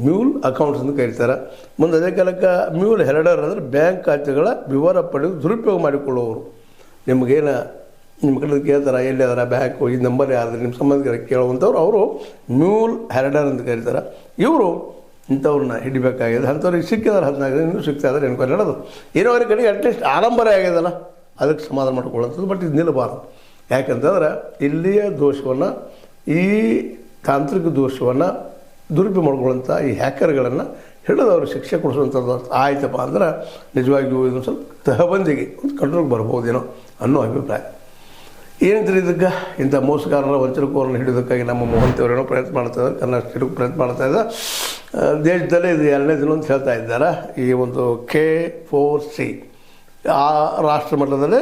Mule accounts ಅಂತ ಕರೀತಾರೆ. ಮುಂದೆ ಅದೇ ಕಾಲಕ್ಕೆ ಮ್ಯೂಲ್ ಹೆರಡರ್ ಅಂದರೆ ಬ್ಯಾಂಕ್ ಖಾತೆಗಳ ವಿವರ ಪಡೆದು ದುರುಪಯೋಗ ಮಾಡಿಕೊಳ್ಳುವವರು. ನಿಮಗೇನು ನಿಮ್ಮ ಕಡೆ ಕೇಳ್ತಾರೆ ಎಲ್ಲಿ ಅದರ ಬ್ಯಾಂಕ್ ಈ ನಂಬರ್ ಯಾರು ನಿಮ್ಮ ಸಂಬಂಧಿಕರ ಕೇಳುವಂಥವ್ರು ಅವರು ಮ್ಯೂಲ್ ಹೆರಡರ್ ಅಂತ ಕರೀತಾರೆ. ಇವರು ಇಂಥವ್ರನ್ನ ಹಿಡಿಬೇಕಾಗಿದೆ. ಅಂಥವ್ರಿಗೆ ಸಿಕ್ಕಿದಾರೆ 14 ಇನ್ನೂ ಸಿಗ್ತಾ ಇದ್ದಾರೆ ಎನ್ಕ್ವೈರಿ ಹೇಳೋದು. ಏನೋ ಅವ್ರ ಕಡೆಗೆ ಅಟ್ಲೀಸ್ಟ್ ಆಡಂಬರ ಆಗ್ಯದಲ್ಲ ಅದಕ್ಕೆ ಸಮಾಧಾನ ಮಾಡ್ಕೊಳ್ಳೋಂಥದ್ದು. ಬಟ್ ಇದು ನಿಲ್ಲಬಾರ್ದು. ಯಾಕಂತಂದ್ರೆ ಇಲ್ಲಿಯ ದೋಷವನ್ನು ಈ ತಾಂತ್ರಿಕ ದೋಷವನ್ನು ದುರುಪಯೋಗ ಮಾಡ್ಕೊಳ್ಳೋಂಥ ಈ ಹ್ಯಾಕರ್ಗಳನ್ನು ಹಿಡಿದು ಅವ್ರಿಗೆ ಶಿಕ್ಷೆ ಕೊಡಿಸುವಂಥದ್ದು ಆಯ್ತಪ್ಪ ಅಂದ್ರೆ ನಿಜವಾಗಿಯೂ ಇದೊಂದು ಸ್ವಲ್ಪ ತಹಬಂದಿಗೆ ಒಂದು ಕಂಟ್ರೋಲ್ಗೆ ಬರ್ಬೋದೇನೋ ಅನ್ನೋ ಅಭಿಪ್ರಾಯ. ಏನಂತಾರೆ ಇದಕ್ಕೆ ಇಂಥ ಮೋಸಗಾರರ ವಂಚನಕೋರನ್ನು ಹಿಡಿಯೋದಕ್ಕಾಗಿ ನಮ್ಮ ಮೋಹಂತಿಯವರೇನೋ ಪ್ರಯತ್ನ ಮಾಡ್ತಾಯಿದ್ದಾರೆ. ಕರ್ನಾಟಕ ಸ್ಟೇಟಿಗೆ ಪ್ರಯತ್ನ ಮಾಡ್ತಾಯಿದ್ದಾರೆ. ದೇಶದಲ್ಲೇ ಇದು 2ನೇ ದಿನ ಅಂತ ಹೇಳ್ತಾ ಇದ್ದಾರೆ. ಈ ಒಂದು K4C ಆ ರಾಷ್ಟ್ರ ಮಟ್ಟದಲ್ಲಿ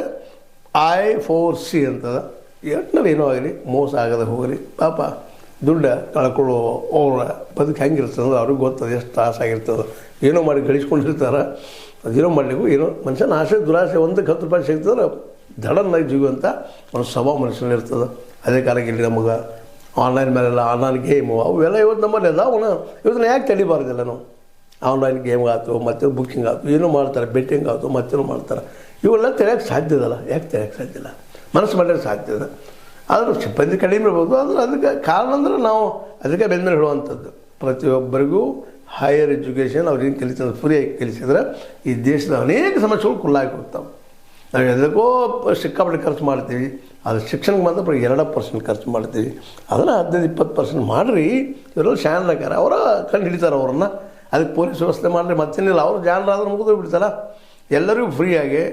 I4C ಅಂತದ. ಎಟ್ನಲ್ಲಿ ಏನೋ ಆಗಲಿ ಮೋಸ ಆಗದೆ ಹೋಗಲಿ ಪಾಪ ದುಡ್ಡು ಕಳ್ಕೊಳ್ಳೋ ಅವರ ಬದುಕು ಹೆಂಗಿರ್ತದೆ ಅವ್ರಿಗೆ ಗೊತ್ತದ ಎಷ್ಟು ತ್ರಾಸಾಗಿರ್ತದೆ. ಏನೋ ಮಾಡಿ ಗಳಿಸ್ಕೊಂಡಿರ್ತಾರೆ. ಅದೇನೋ ಮಾಡಲಿಕ್ಕೂ ಏನೋ ಮನುಷ್ಯನ ಆಸೆ ದುರಾಸೆ ಒಂದಕ್ಕೆ 10 ರೂಪಾಯಿ ಸಿಗ್ತದ್ರೆ ದಡನ್ನಾಗಿ ಜೀವಂತ ಒಂದು ಸ್ವಭಾವ ಮನುಷ್ಯನಿರ್ತದೆ. ಅದೇ ಕಾಲಕ್ಕೆ ಇಲ್ಲಿ ನಮಗೆ ಆನ್ಲೈನ್ ಮೇಲೆಲ್ಲ ಆನ್ಲೈನ್ ಗೇಮು ಅವೆಲ್ಲ ಇವತ್ತು ನಮ್ಮಲ್ಲಿ ಅದಾವನ ಇವತ್ತನ್ನ ಯಾಕೆ ತಡಿಬಾರ್ದಿಲ್ಲ ನಾವು? ಆನ್ಲೈನ್ ಗೇಮ್ ಆಯ್ತು ಮತ್ತು ಬುಕ್ಕಿಂಗ್ ಆಯ್ತು ಏನೋ ಮಾಡ್ತಾರೆ, ಬೆಟ್ಟಿಂಗ್ ಆಯ್ತು ಮತ್ತೇನೋ ಮಾಡ್ತಾರೆ. ಇವೆಲ್ಲ ತೆರೆಯೋಕ್ಕೆ ಸಾಧ್ಯ ಇದಲ್ಲ. ಯಾಕೆ ತೆರೆಯೋಕ್ಕೆ ಸಾಧ್ಯ ಇಲ್ಲ? ಮನಸ್ಸು ಮಾಡೋಕ್ಕೆ ಸಾಧ್ಯ ಇದೆ. ಆದರೂ ಸಿಬ್ಬಂದಿ ಕಡಿಮೆ ಇರ್ಬೋದು. ಆದರೆ ಅದಕ್ಕೆ ಕಾರಣ ಅಂದರೆ ನಾವು ಅದಕ್ಕೆ ಬೆಂದ ಮೇಲೆ ಹೇಳುವಂಥದ್ದು ಪ್ರತಿಯೊಬ್ಬರಿಗೂ ಹೈಯರ್ ಎಜುಕೇಷನ್ ಅವ್ರೇನು ಕಲಿತಂದ್ರೆ ಫ್ರೀಯಾಗಿ ಕಲಿಸಿದ್ರೆ ಈ ದೇಶದ ಅನೇಕ ಸಮಸ್ಯೆಗಳು ಕುಲ್ಲಾಗಿ ಹೋಗ್ತಾವೆ. ನಾವು ಎಲ್ಲಕ್ಕೋ ಸಿಕ್ಕಾಪಟ್ಟೆ ಖರ್ಚು ಮಾಡ್ತೀವಿ. ಅದು ಶಿಕ್ಷಣಕ್ಕೆ ಮಾತ್ರ 2% ಖರ್ಚು ಮಾಡ್ತೀವಿ. ಅದನ್ನು 15-20% ಮಾಡಿರಿ. ಇವರೆಲ್ಲ ಶಾಣರಾಕಾರ ಅವರ ಕಂಡು ಹಿಡಿತಾರೆ ಅವ್ರನ್ನ. ಅದಕ್ಕೆ ಪೊಲೀಸ್ ವ್ಯವಸ್ಥೆ ಮಾಡಿರಿ ಮತ್ತೇನಿಲ್ಲ. ಅವರು ಜಾಣರಾದ್ರೆ ಮುಗಿದು ಬಿಡ್ತಾರ. ಎಲ್ಲರಿಗೂ ಫ್ರೀಯಾಗಿ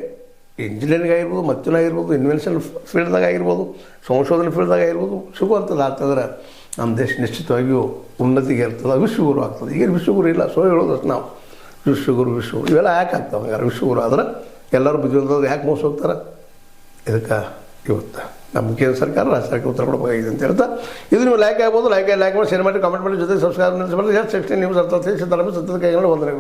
ಇಂಜಿನಿಯರಿಂಗ್ ಆಗಿರ್ಬೋದು, ಮತ್ತೇನಾಗಿರ್ಬೋದು, ಇನ್ವೆನ್ಷನ್ ಫೀಲ್ಡ್ದಾಗ ಆಗಿರ್ಬೋದು, ಸಂಶೋಧನೆ ಫೀಲ್ಡ್ದಾಗ ಆಗಿರ್ಬೋದು ಸಿಗುವಂಥದ್ದು ಆಗ್ತದ್ರೆ ನಮ್ಮ ದೇಶ ನಿಶ್ಚಿತವಾಗಿಯೂ ಉನ್ನತಿಗೆ ಇರ್ತದೆ. ವಿಶ್ವಗುರು ಆಗ್ತದೆ. ಈಗ ವಿಶ್ವಗುರು ಇಲ್ಲ, ಹೇಳೋದಷ್ಟು ನಾವು ವಿಶ್ವಗುರು ಇವೆಲ್ಲ ಯಾಕೆ ಆಗ್ತಾವೆ? ಹಂಗಾರೆ ವಿಶ್ವಗುರು ಆದರೆ ಎಲ್ಲರೂ ಬುದ್ಧಿವಂತರು ಯಾಕೆ ಮೋಸ ಹೋಗ್ತಾರೆ? ಇದಕ್ಕೆ ಇವತ್ತು ನಮ್ಮ ಕೇಂದ್ರ ಸರ್ಕಾರ ರಾಜ್ಯ ಸರ್ಕಾರ ಉತ್ತರ ಕೊಡಬೇಕಾಗಿದೆ ಅಂತ ಹೇಳ್ತಾ ಇದು ನೀವು ಲೈಕ್ ಆಗ್ಬೋದು. ಲೈಕ್ ಮಾಡಿ ಶೇರ್ ಮಾಡಿ ಕಾಮೆಂಟ್ ಮಾಡಿ ಜೊತೆ ಸಬ್ಸ್ಕ್ರೈಬ್ ಮಾಡಿ. 16 ನ್ಯೂಸ್ ಅರ್ಥ ಸತ್ಯದ ಕೈಗೊಂಡು ವಂದನೆಗಳು.